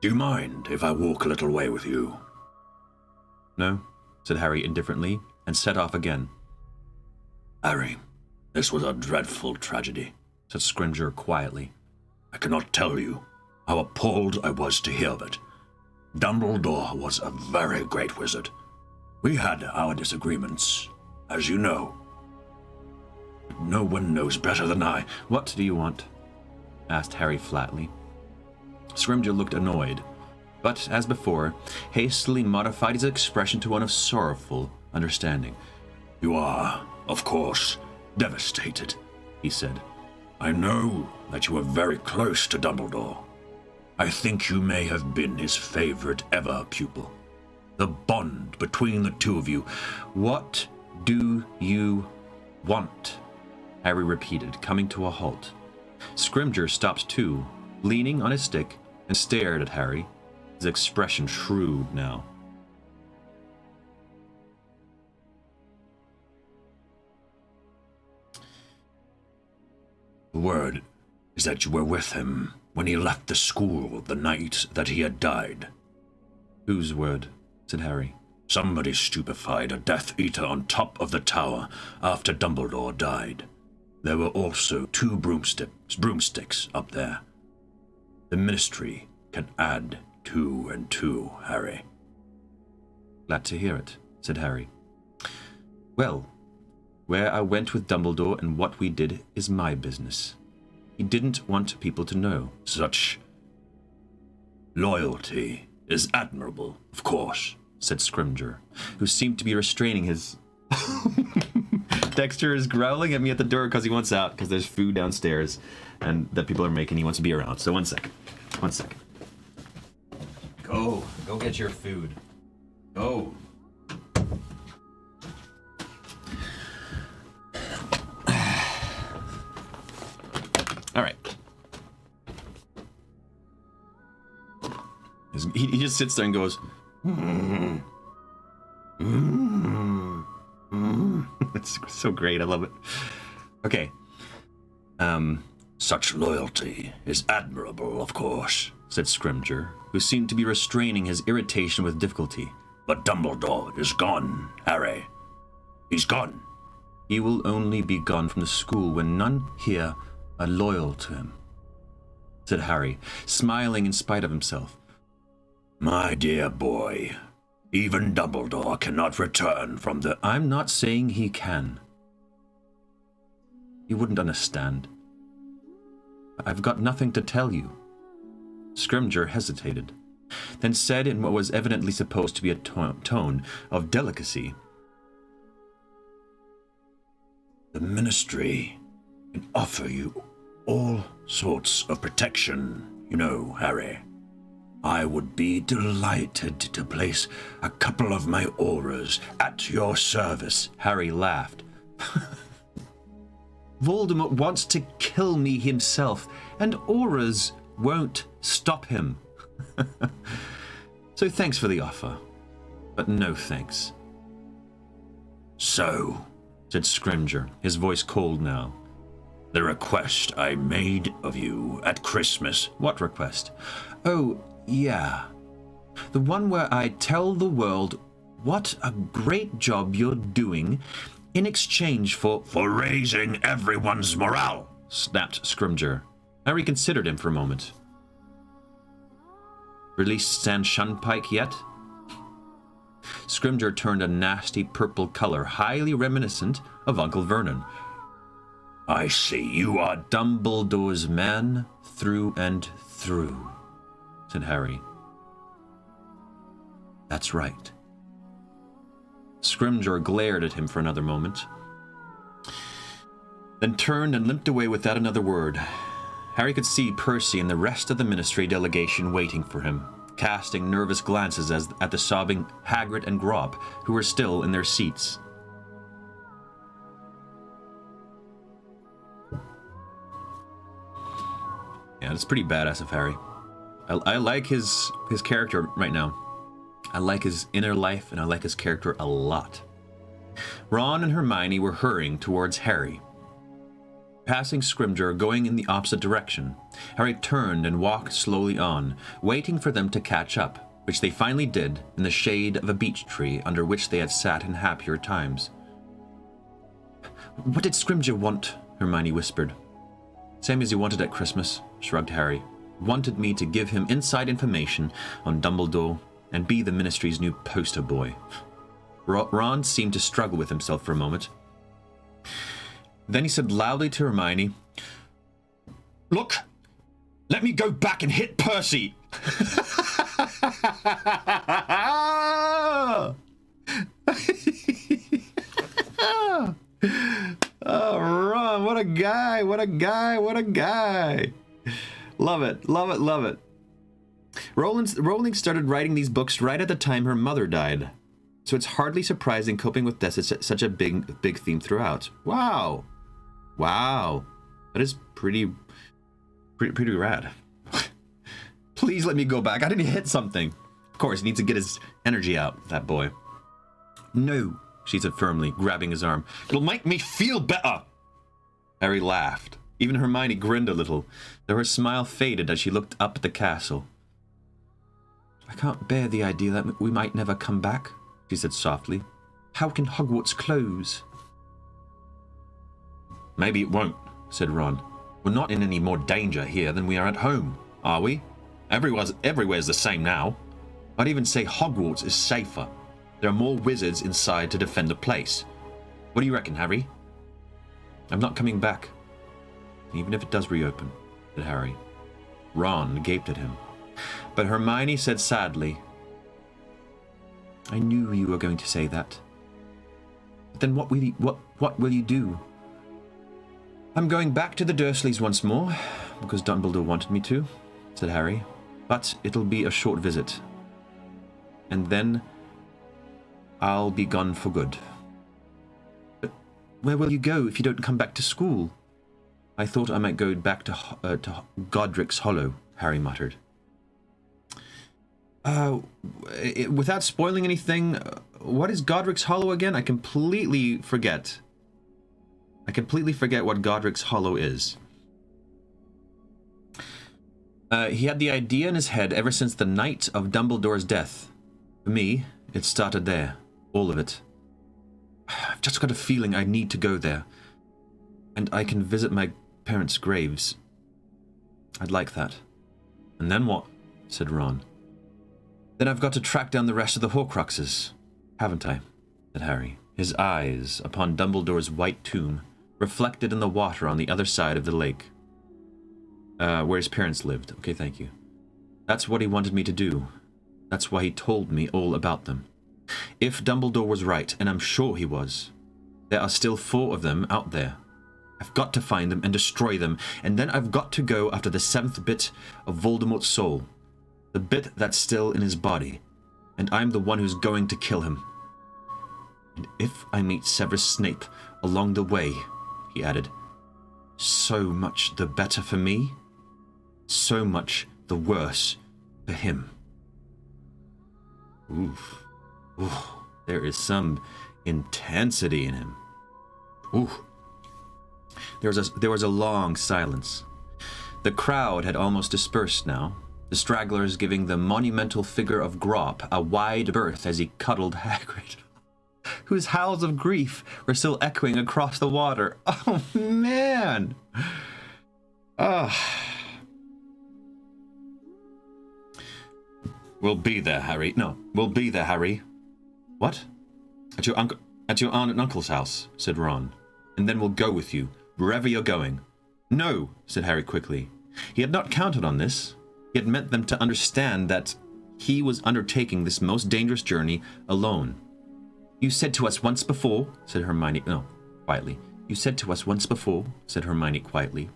Do you mind if I walk a little way with you? No, said Harry indifferently, and set off again. Harry, this was a dreadful tragedy, said Scrimger quietly. I cannot tell you how appalled I was to hear of it. Dumbledore was a very great wizard. We had our disagreements, as you know. But no one knows better than I. What do you want? Asked Harry flatly. Scrimger looked annoyed, but, as before, hastily modified his expression to one of sorrowful understanding. You are, of course, devastated, he said. I know that you were very close to Dumbledore. I think you may have been his favorite ever pupil. The bond between the two of you. What do you want? Harry repeated, coming to a halt. Scrimger stopped too, leaning on his stick, and stared at Harry, his expression shrewd now. The word is that you were with him when he left the school the night that he had died. Whose word? Said Harry. Somebody stupefied a Death Eater on top of the tower after Dumbledore died. There were also 2 broomsticks up there. The Ministry can add 2 and 2, Harry. Glad to hear it, said Harry. Well, where I went with Dumbledore and what we did is my business. He didn't want people to know. Such loyalty is admirable, of course, said Scrimger, who seemed to be restraining his... Dexter is growling at me at the door because he wants out, because there's food downstairs and that people are making. He wants to be around. So 1 second. 1 second. Go get your food. Go. All right. He just sits there and goes, It's so great. I love it. Okay. Such loyalty is admirable, of course, said Scrimger, who seemed to be restraining his irritation with difficulty. But Dumbledore is gone, Harry. He's gone. He will only be gone from the school when none here are loyal to him, said Harry, smiling in spite of himself. My dear boy, even Dumbledore cannot return from the... I'm not saying he can. You wouldn't understand. I've got nothing to tell you. Scrimger hesitated, then said in what was evidently supposed to be a tone of delicacy, The Ministry can offer you all sorts of protection, you know, Harry. I would be delighted to place a couple of my auras at your service. Harry laughed. Voldemort wants to kill me himself, and auras won't stop him. So thanks for the offer, but no thanks. So, said Scrimger, his voice cold now. The request I made of you at Christmas. What request? Oh, yeah. The one where I tell the world what a great job you're doing in exchange for... For raising everyone's morale, snapped Scrimger. Harry considered him for a moment. Released Stan Shunpike yet? Scrimger turned a nasty purple color, highly reminiscent of Uncle Vernon. I see you are Dumbledore's man through and through, said Harry. That's right. Scrimger glared at him for another moment, then turned and limped away without another word. Harry could see Percy and the rest of the Ministry delegation waiting for him, casting nervous glances at the sobbing Hagrid and Grop, who were still in their seats. Yeah, it's pretty badass of Harry. I like his character right now. I like his inner life, and I like his character a lot. Ron and Hermione were hurrying towards Harry. Passing Scrimgeour, going in the opposite direction, Harry turned and walked slowly on, waiting for them to catch up, which they finally did in the shade of a beech tree under which they had sat in happier times. "What did Scrimgeour want?" Hermione whispered. "Same as he wanted at Christmas," shrugged Harry. "Wanted me to give him inside information on Dumbledore and be the Ministry's new poster boy." Ron seemed to struggle with himself for a moment. Then he said loudly to Hermione, "Look, let me go back and hit Percy." Oh, Ron, what a guy, what a guy, what a guy. Love it, love it, love it. Rowling started writing these books right at the time her mother died. So it's hardly surprising coping with death is such a big theme throughout. Wow. Wow. That is pretty rad. Please let me go back. I didn't hit something. Of course, he needs to get his energy out, that boy. "No," she said firmly, grabbing his arm. "It'll make me feel better." Harry laughed. Even Hermione grinned a little, though her smile faded as she looked up at the castle. "I can't bear the idea that we might never come back," she said softly. "How can Hogwarts close?" "Maybe it won't," said Ron. "We're not in any more danger here than we are at home, are we? Everywhere's the same now. I'd even say Hogwarts is safer. There are more wizards inside to defend the place. What do you reckon, Harry?" "I'm not coming back, even if it does reopen," said Harry. Ron gaped at him, but Hermione said sadly, "I knew you were going to say that. But then what will you do?" "I'm going back to the Dursleys once more, because Dumbledore wanted me to," said Harry. "But it'll be a short visit. And then I'll be gone for good." "But where will you go if you don't come back to school?" "I thought I might go back to Godric's Hollow," Harry muttered. Without spoiling anything, what is Godric's Hollow again? I completely forget what Godric's Hollow is. He had the idea in his head ever since the night of Dumbledore's death. For me, it started there. All of it. I've just got a feeling I need to go there. And I can visit my parents' graves. I'd like that." "And then what?" said Ron. "Then I've got to track down the rest of the Horcruxes, haven't I?" said Harry, his eyes upon Dumbledore's white tomb, reflected in the water on the other side of the lake. Where his parents lived. Okay, thank you. "That's what he wanted me to do. That's why he told me all about them. If Dumbledore was right, and I'm sure he was, there are still 4 of them out there. I've got to find them and destroy them, and then I've got to go after the 7th bit of Voldemort's soul, the bit that's still in his body, and I'm the one who's going to kill him. And if I meet Severus Snape along the way," he added, "so much the better for me, so much the worse for him." Oof. Oof. There is some intensity in him. Oof. There was a long silence. The crowd had almost dispersed now, the stragglers giving the monumental figure of Grop a wide berth as he cuddled Hagrid, whose howls of grief were still echoing across the water. Oh, man! "We'll be there, Harry. No, we'll be there, Harry." "What?" At your aunt and uncle's house," said Ron. "And then we'll go with you, wherever you're going." "No," said Harry quickly. He had not counted on this. He had meant them to understand that he was undertaking this most dangerous journey alone. "You said to us once before," said Hermione, quietly. "You said to us once before," said Hermione quietly,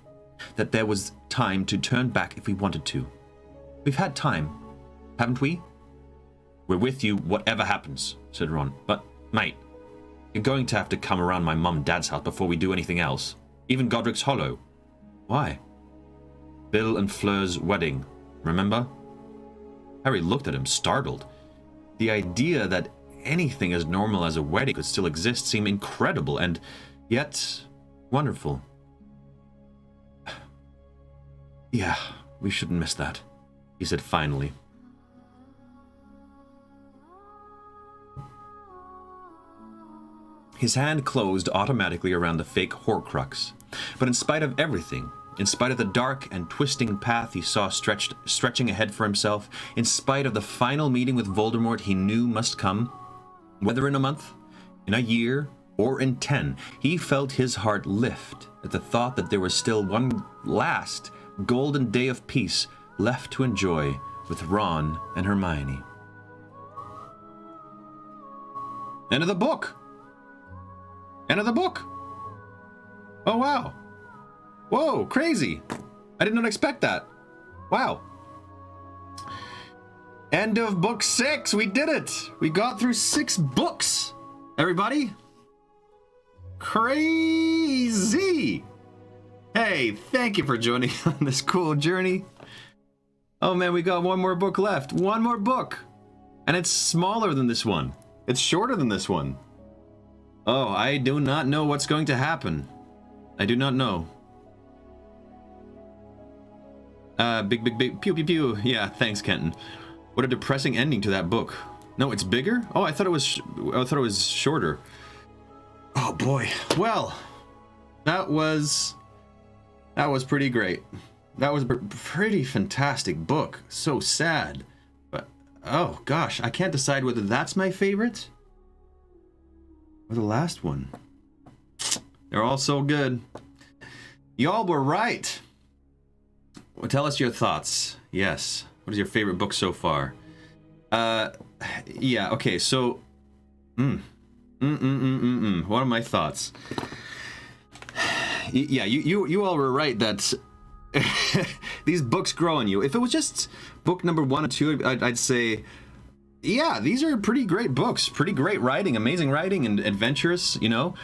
"that there was time to turn back if we wanted to. We've had time, haven't we?" "We're with you whatever happens," said Ron. "But, mate, you're going to have to come around my mum and dad's house before we do anything else. Even Godric's Hollow." "Why?" "Bill and Fleur's wedding, remember?" Harry looked at him, startled. The idea that anything as normal as a wedding could still exist seem incredible and yet wonderful. Yeah, we shouldn't miss that, he said finally. His hand closed automatically around the fake Horcrux. But in spite of everything, in spite of the dark and twisting path he saw stretching ahead for himself, in spite of the final meeting with Voldemort he knew must come, whether in a month, in a year, or in 10, he felt his heart lift at the thought that there was still one last golden day of peace left to enjoy with Ron and Hermione. End of the book! End of the book! Oh, wow. Whoa, crazy. I did not expect that. Wow. End of book 6. We did it. We got through 6 books. Everybody? Crazy. Hey, thank you for joining on this cool journey. Oh man, we got one more book left. One more book. And it's smaller than this one. It's shorter than this one. Oh, I do not know what's going to happen. I do not know. Big, pew, pew, pew. Yeah, thanks, Kenton. What a depressing ending to that book. No, it's bigger? Oh, I thought it was shorter. Oh boy. Well, that was pretty great. That was a pretty fantastic book. So sad. But, oh gosh, I can't decide whether that's my favorite or the last one. They're all so good. Y'all were right. Well, tell us your thoughts. Yes. What is your favorite book so far? Yeah, okay, so... What are my thoughts? Yeah, you all were right that these books grow on you. If it was just book number 1 and 2, I'd say, yeah, these are pretty great books. Pretty great writing, amazing writing, and adventurous, you know?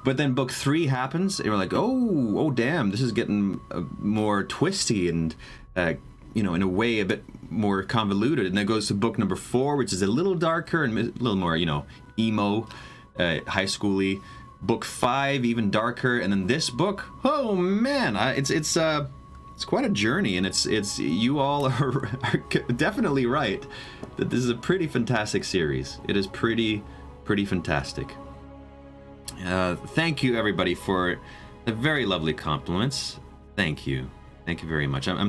But then book 3 happens, and you're like, oh, damn, this is getting more twisty and, you know, in a way a bit more convoluted. And then it goes to book number 4, which is a little darker and a little more, you know, emo, high schooly. Book 5, even darker, and then this book, oh man, it's quite a journey, and it's you all are definitely right that this is a pretty fantastic series. It is pretty fantastic. Thank you everybody for the very lovely compliments. Thank you very much. I'm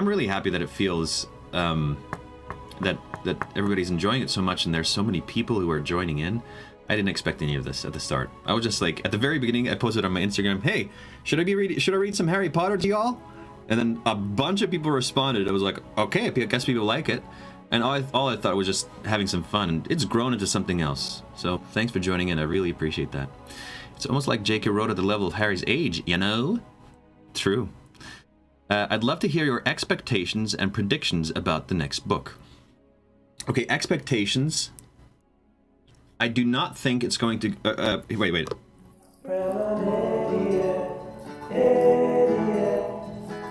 really happy that it feels that everybody's enjoying it so much, and there's so many people who are joining in. I didn't expect any of this at the start. I was just like, at the very beginning, I posted on my Instagram, hey, should I read some Harry Potter to y'all? And then a bunch of people responded. I was like, okay, I guess people like it. And all I thought was just having some fun, and it's grown into something else. So thanks for joining in. I really appreciate that. It's almost like J.K. wrote at the level of Harry's age, you know? True. I'd love to hear your expectations and predictions about the next book. Okay, expectations. I do not think it's going to... wait.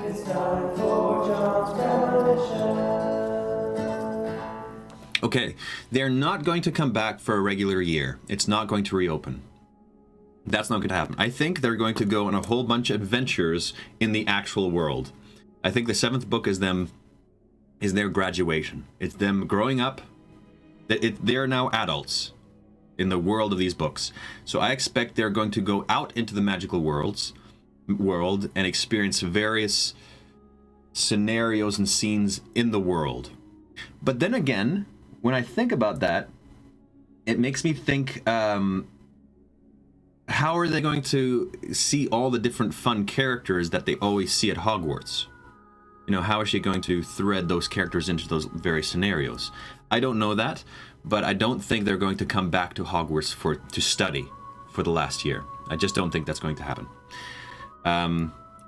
It's time for John's premonition. Okay, they're not going to come back for a regular year. It's not going to reopen. That's not going to happen. I think they're going to go on a whole bunch of adventures in the actual world. I think the 7th book is their graduation. It's them growing up. They're now adults in the world of these books. So I expect they're going to go out into the magical world and experience various scenarios and scenes in the world. But then again, when I think about that, it makes me think, how are they going to see all the different fun characters that they always see at Hogwarts? You know, how is she going to thread those characters into those various scenarios? I don't know that, but I don't think they're going to come back to Hogwarts to study for the last year. I just don't think that's going to happen.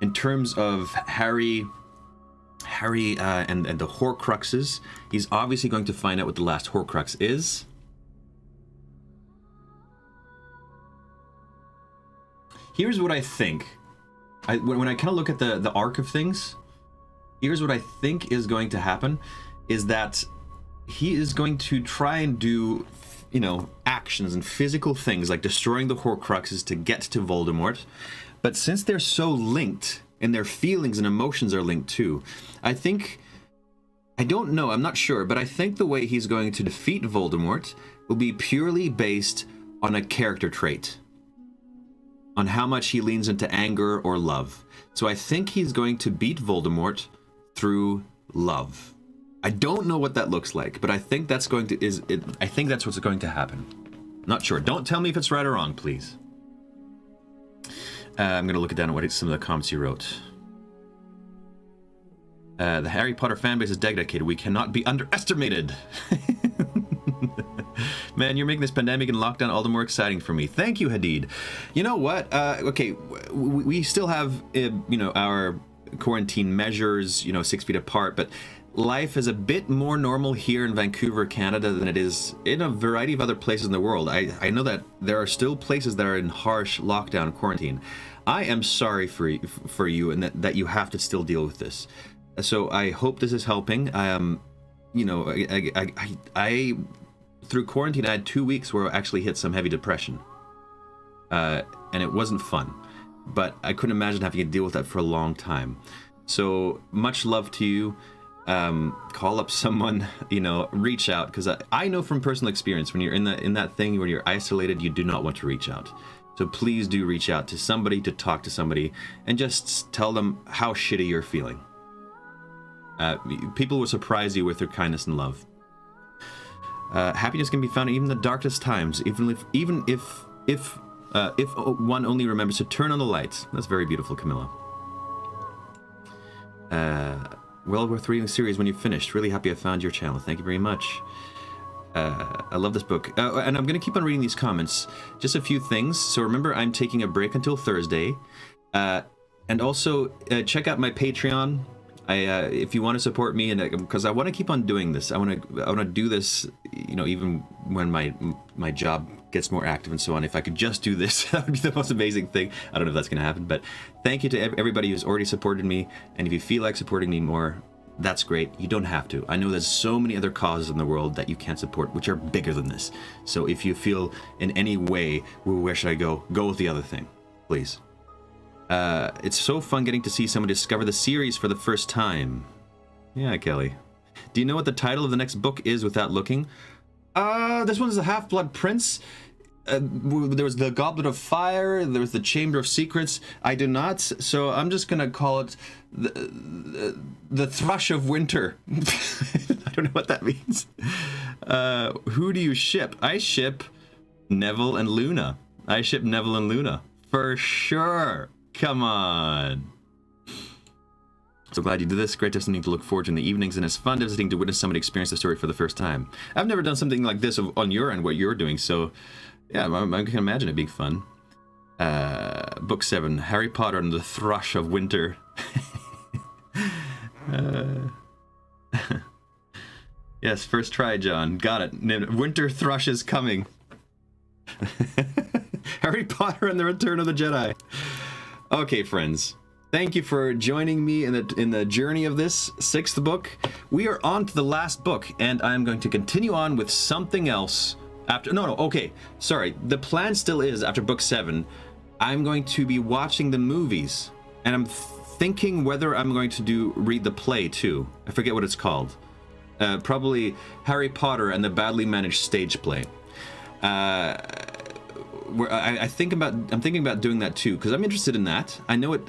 In terms of Harry and the Horcruxes, he's obviously going to find out what the last Horcrux is. Here's what I think. When I kind of look at the arc of things, here's what I think is going to happen, is that he is going to try and do actions and physical things like destroying the Horcruxes to get to Voldemort. But since they're so linked, and their feelings and emotions are linked too, I don't know, I'm not sure, but I think the way he's going to defeat Voldemort will be purely based on a character trait, on how much he leans into anger or love. So I think he's going to beat Voldemort through love. I don't know what that looks like, but I think that's I think that's what's going to happen. Not sure. Don't tell me if it's right or wrong, please. I'm going to look down at what some of the comments you wrote. The Harry Potter fanbase is dedicated. We cannot be underestimated. Man, you're making this pandemic and lockdown all the more exciting for me. Thank you, Hadid. You know what? Okay, we still have, our quarantine measures, 6 feet apart, but life is a bit more normal here in Vancouver, Canada, than it is in a variety of other places in the world. I know that there are still places that are in harsh lockdown quarantine. I am sorry for you and that you have to still deal with this. So I hope this is helping. Through quarantine, I had 2 weeks where I actually hit some heavy depression. And it wasn't fun. But I couldn't imagine having to deal with that for a long time. So much love to you. Call up someone, reach out. Because I know from personal experience, when you're in that thing where you're isolated, you do not want to reach out. So please do reach out to somebody, to talk to somebody, and just tell them how shitty you're feeling. People will surprise you with their kindness and love. Happiness can be found even in the darkest times, even if one only remembers to turn on the lights. That's very beautiful, Camilla. Well worth reading the series when you've finished. Really happy I found your channel. Thank you very much. I love this book. And I'm going to keep on reading these comments. Just a few things. So remember, I'm taking a break until Thursday. And also, check out my Patreon. If you want to support me, and because I want to keep on doing this, I want to do this, even when my job gets more active and so on. If I could just do this, that would be the most amazing thing. I don't know if that's going to happen, but thank you to everybody who's already supported me. And if you feel like supporting me more, that's great. You don't have to. I know there's so many other causes in the world that you can't support, which are bigger than this. So if you feel in any way, where should I go with the other thing, please. It's so fun getting to see someone discover the series for the first time. Yeah, Kelly. Do you know what the title of the next book is without looking? This one's The Half-Blood Prince. There was the Goblet of Fire. There was the Chamber of Secrets. I do not. So I'm just gonna call it the Thrush of Winter. I don't know what that means. Who do you ship? I ship Neville and Luna. For sure. Come on. So glad you did this. Great to have something to look forward to in the evenings, and it's fun visiting to witness somebody experience the story for the first time. I've never done something like this on your end, what you're doing, so yeah, I can imagine it being fun. Book 7, Harry Potter and the Thrush of Winter. Yes, first try, John. Got it. Winter Thrush is coming. Harry Potter and the Return of the Jedi. Okay, friends. Thank you for joining me in the journey of this 6th book. We are on to the last book, and I'm going to continue on with something else after. Okay. Sorry. The plan still is after book 7, I'm going to be watching the movies, and I'm thinking whether I'm going to read the play too. I forget what it's called. Probably Harry Potter and the Badly Managed Stage Play. Where I'm thinking about doing that too, because I'm interested in that. I know it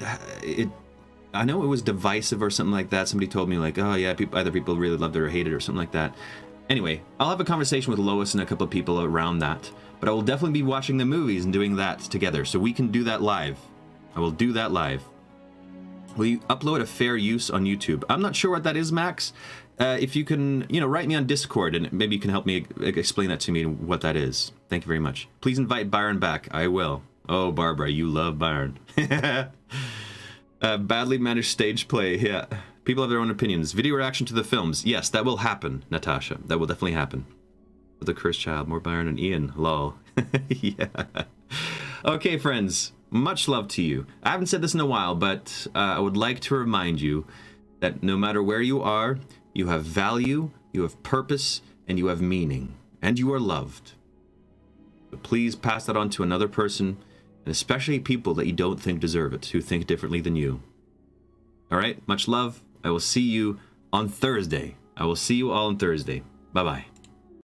was divisive or something like that. Somebody told me like, oh yeah, either people really loved it or hated it or something like that. Anyway, I'll have a conversation with Lois and a couple of people around that. But I will definitely be watching the movies and doing that together, so we can do that live. I will do that live. Will you upload a fair use on YouTube? I'm not sure what that is, Max. If you can, write me on Discord, and maybe you can help me explain that to me, what that is. Thank you very much. Please invite Byron back. I will. Oh, Barbara, you love Byron. Badly managed stage play. Yeah. People have their own opinions. Video reaction to the films. Yes, that will happen, Natasha. That will definitely happen. The Cursed Child. More Byron and Ian. Lol. Yeah. Okay, friends. Much love to you. I haven't said this in a while, but I would like to remind you that no matter where you are, you have value, you have purpose, and you have meaning. And you are loved. But please pass that on to another person, and especially people that you don't think deserve it, who think differently than you. All right, much love. I will see you on Thursday. I will see you all on Thursday. Bye-bye.